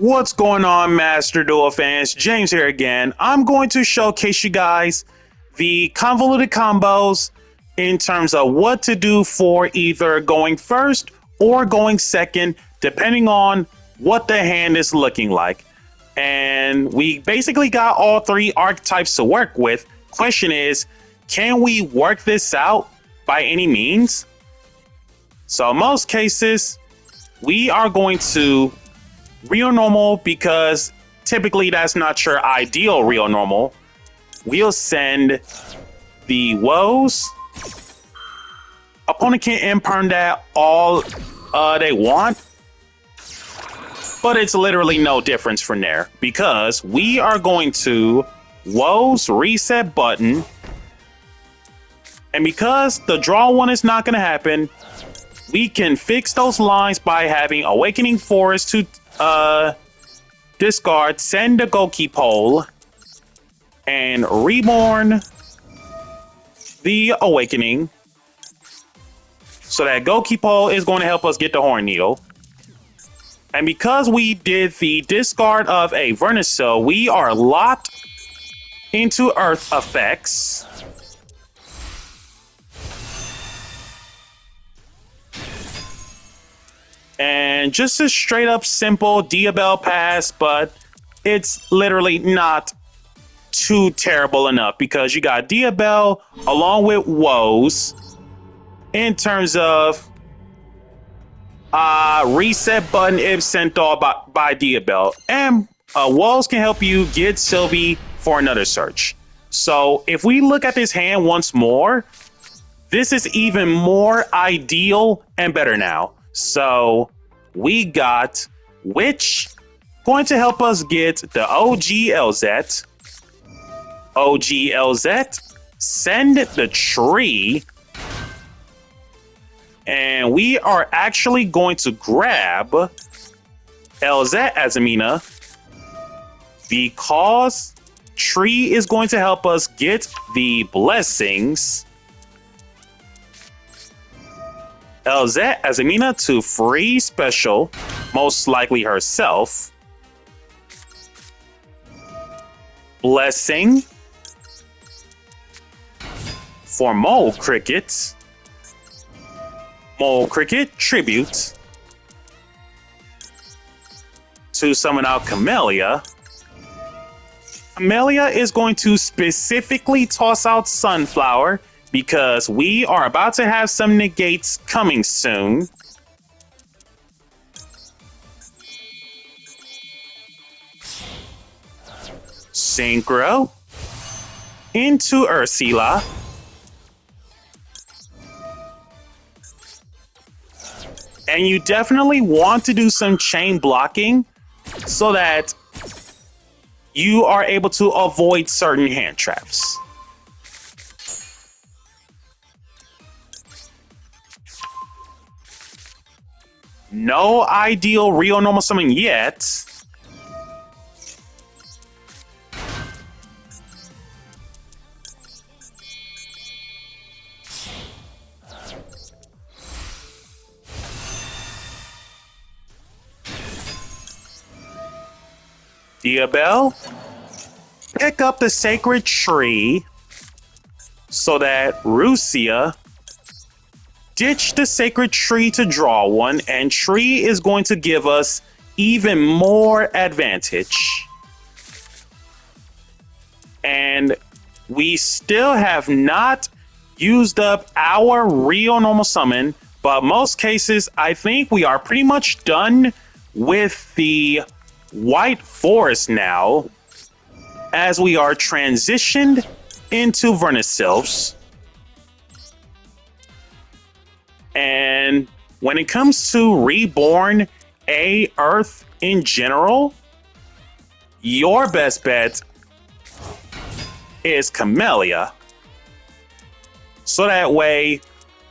What's going on, Master Duel fans? James here again. I'm going to showcase you guys the convoluted combos in terms of what to do for either going first or going second, depending on what the hand is looking like. And we basically got all three archetypes to work with. Question is, can we work this out by any means? So in most cases, we are going to real normal because typically that's not your ideal real normal. We'll send the woes. Opponent can imperm that all they want, but it's literally no difference from there because we are going to woes reset button, and because the draw one is not going to happen, we can fix those lines by having Awakening Forest to discard, send the Goki Pole, and reborn the Awakening. So that Goki Pole is going to help us get the Horn Needle. And because we did the discard of a Vernusylph, we are locked into Earth effects. And just a straight up simple Diabell pass, but it's literally not too terrible enough because you got Diabell along with woes in terms of reset button if sent off by Diabell. And woes can help you get Sylvie for another search. So if we look at this hand once more, this is even more ideal and better now. So we got Witch going to help us get the OG LZ. OG LZ, send the tree. And we are actually going to grab LZ Azamina because tree is going to help us get the blessings. LZ Azamina to free special, most likely herself. Blessing for Mole Cricket. Mole Cricket tribute to summon out Camellia. Camellia is going to specifically toss out Sunflower because we are about to have some negates coming soon. Synchro into Ursula. And you definitely want to do some chain blocking so that you are able to avoid certain hand traps. No ideal real normal summon yet. Diabell, pick up the Sacred Tree so that Rusia ditch the Sacred Tree to draw one, and Tree is going to give us even more advantage. And we still have not used up our real normal summon, but most cases I think we are pretty much done with the White Forest now, as we are transitioned into Vernusylphs. And when it comes to Reborn A Earth in general, your best bet is Camellia. So that way,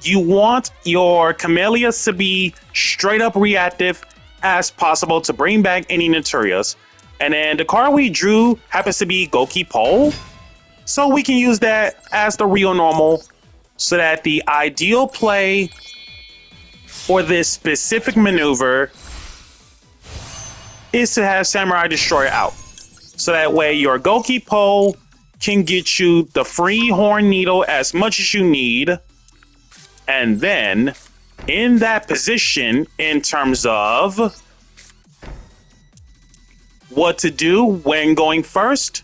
you want your Camellia to be straight up reactive as possible to bring back any Naturias. And then the card we drew happens to be Goki Pole, so we can use that as the real normal so that the ideal play for this specific maneuver is to have Samurai Destroyer out. So that way your Goki Pole can get you the free Horn Needle as much as you need. And then in that position, in terms of what to do when going first,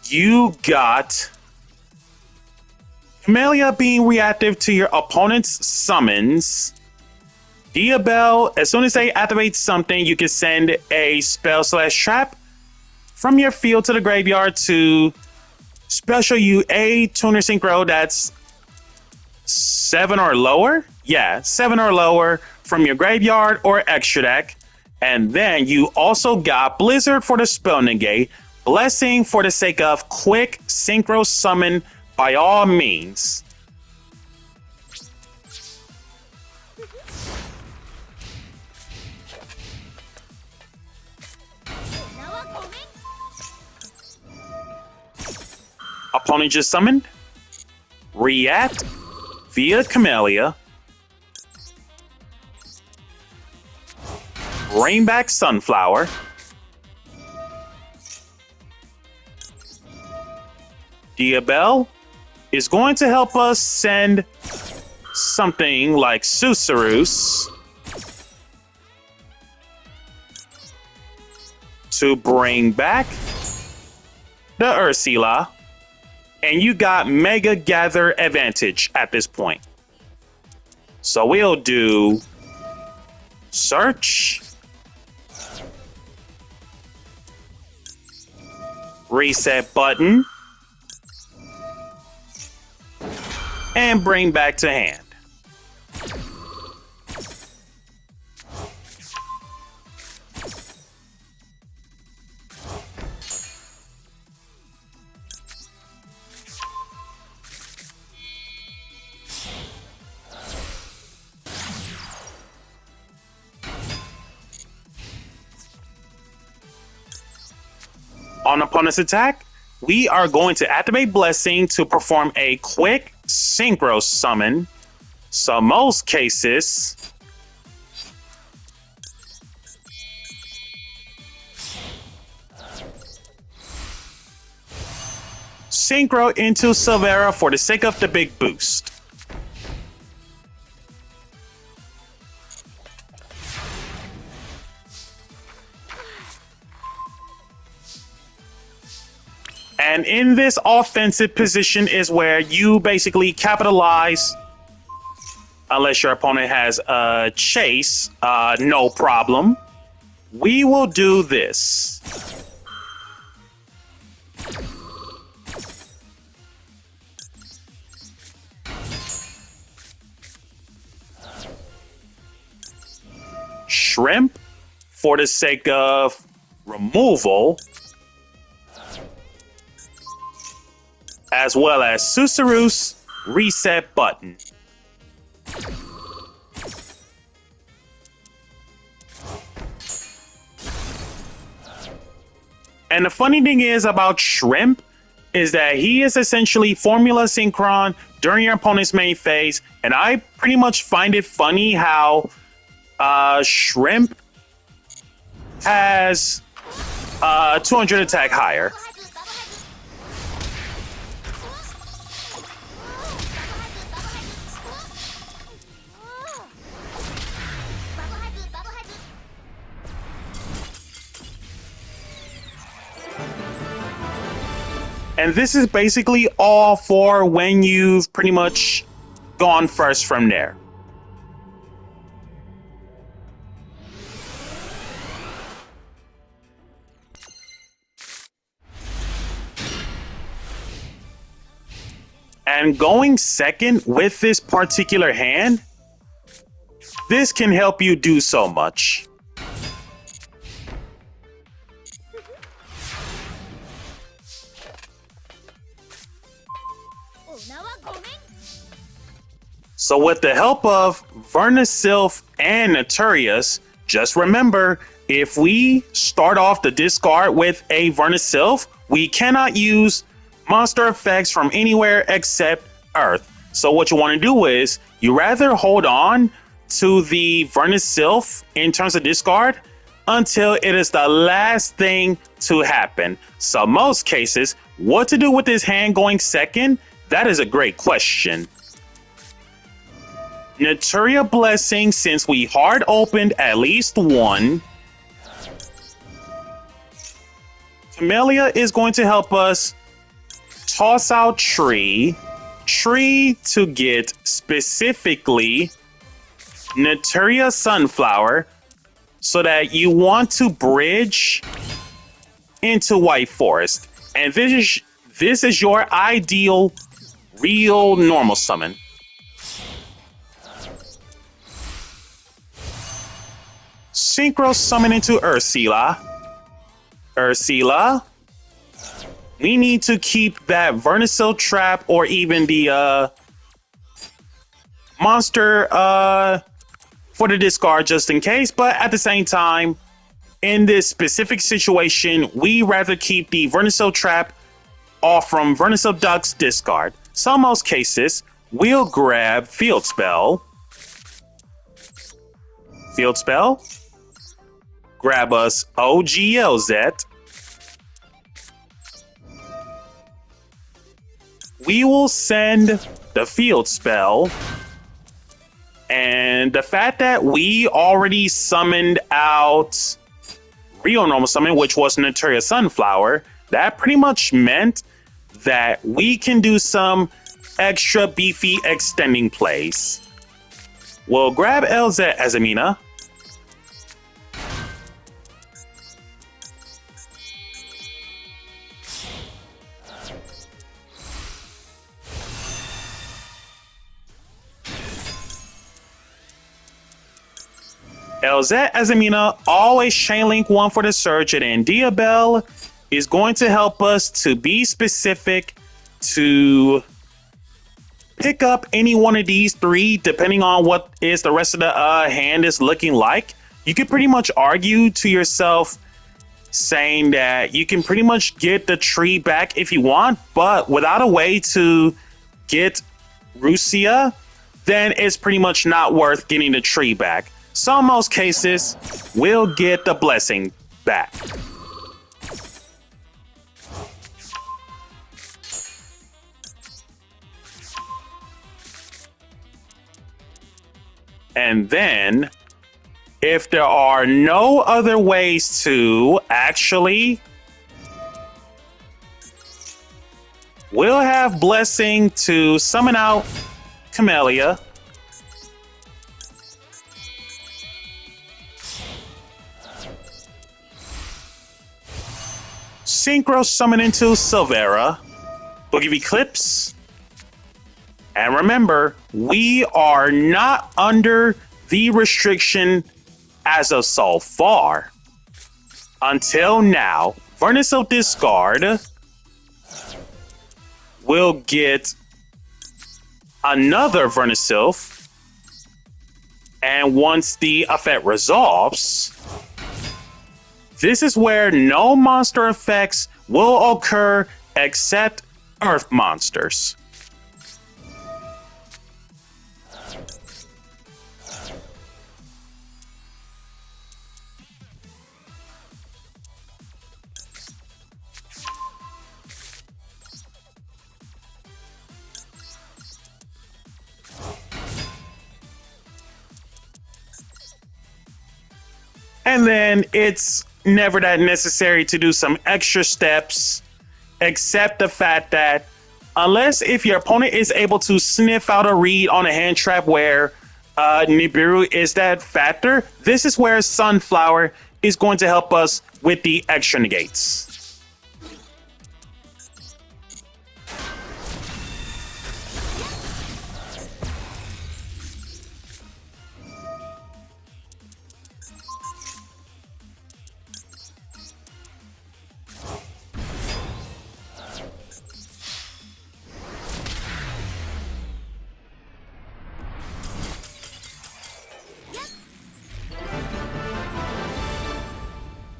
you got Camellia being reactive to your opponent's summons. Diabell, as soon as they activate something, you can send a spell/trap from your field to the graveyard to special you a tuner synchro that's 7 or lower. Yeah, 7 or lower from your graveyard or extra deck. And then you also got Blizzard for the spell negate, Blessing for the sake of quick synchro summon by all means. Opponent just summoned. React via Camellia. Bring back Sunflower. Diabell is going to help us send something like Susurus to bring back the Ursula. And you got Mega Gather advantage at this point. So we'll do search, reset button, and bring back to hand. On opponent's attack, we are going to activate Blessing to perform a quick synchro summon. So most cases, synchro into Silvera for the sake of the big boost. And in this offensive position is where you basically capitalize, unless your opponent has a chase, no problem. We will do this. Shrimp for the sake of removal, as well as Susurus reset button. And the funny thing is about Shrimp is that he is essentially Formula Synchron during your opponent's main phase, and I pretty much find it funny how Shrimp has 200 attack higher. And this is basically all for when you've pretty much gone first from there. And going second with this particular hand, this can help you do so much. So with the help of Vernusylph and Naturia's, just remember, if we start off the discard with a Vernusylph, we cannot use monster effects from anywhere except Earth. So what you want to do is, you rather hold on to the Vernusylph in terms of discard until it is the last thing to happen. So most cases, what to do with this hand going second? That is a great question. Naturia Blessing, since we hard opened at least one. Camellia is going to help us toss out Tree. Tree to get specifically Naturia Sunflower, so that you want to bridge into White Forest. And this is your ideal real normal summon. Synchro summon into Ursula. Ursula. We need to keep that Vernusylph trap or even the monster for the discard just in case. But at the same time, in this specific situation, we rather keep the Vernusylph trap off from Vernusylph Duck's discard. So in most cases, we'll grab Field Spell. Field Spell. Grab us OGLZ. We will send the Field Spell. And the fact that we already summoned out real normal summon, which was Naturia Sunflower, that pretty much meant that we can do some extra beefy extending plays. We'll grab LZ as Amina. LZ as Amina, always chain link one for the search, and then Diabelle is going to help us to be specific to pick up any one of these three, depending on what is the rest of the hand is looking like. You could pretty much argue to yourself saying that you can pretty much get the tree back if you want, but without a way to get Rusia, then it's pretty much not worth getting the tree back. So in most cases, we'll get the blessing back. And then, if there are no other ways to actually, we'll have Blessing to summon out Camellia. Synchro summon into Silvera. We'll give Eclipse. And remember, we are not under the restriction as of so far. Until now, Vernusylph discard will get another Vernusylph. And once the effect resolves, this is where no monster effects will occur except Earth monsters. And then it's never that necessary to do some extra steps, except the fact that unless if your opponent is able to sniff out a read on a hand trap where Nibiru is that factor, this is where Sunflower is going to help us with the extra negates.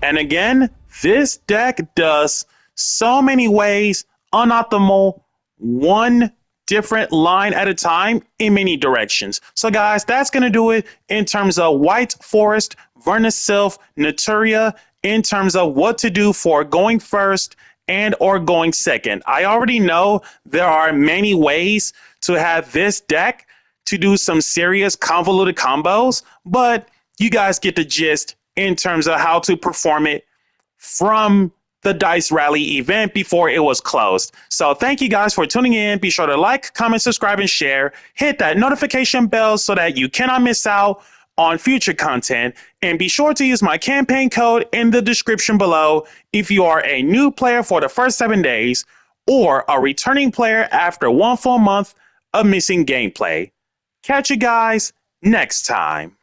And again, this deck does so many ways unoptimal one different line at a time in many directions. So guys, that's going to do it in terms of White Forest, Vernusylph, Naturia, in terms of what to do for going first and or going second. I already know there are many ways to have this deck to do some serious convoluted combos, but you guys get the gist in terms of how to perform it from the Dice Rally event before it was closed. So thank you guys for tuning in. Be sure to like, comment, subscribe, and share. Hit that notification bell so that you cannot miss out on future content. And be sure to use my campaign code in the description below if you are a new player for the first 7 days or a returning player after 1 full month of missing gameplay. Catch you guys next time.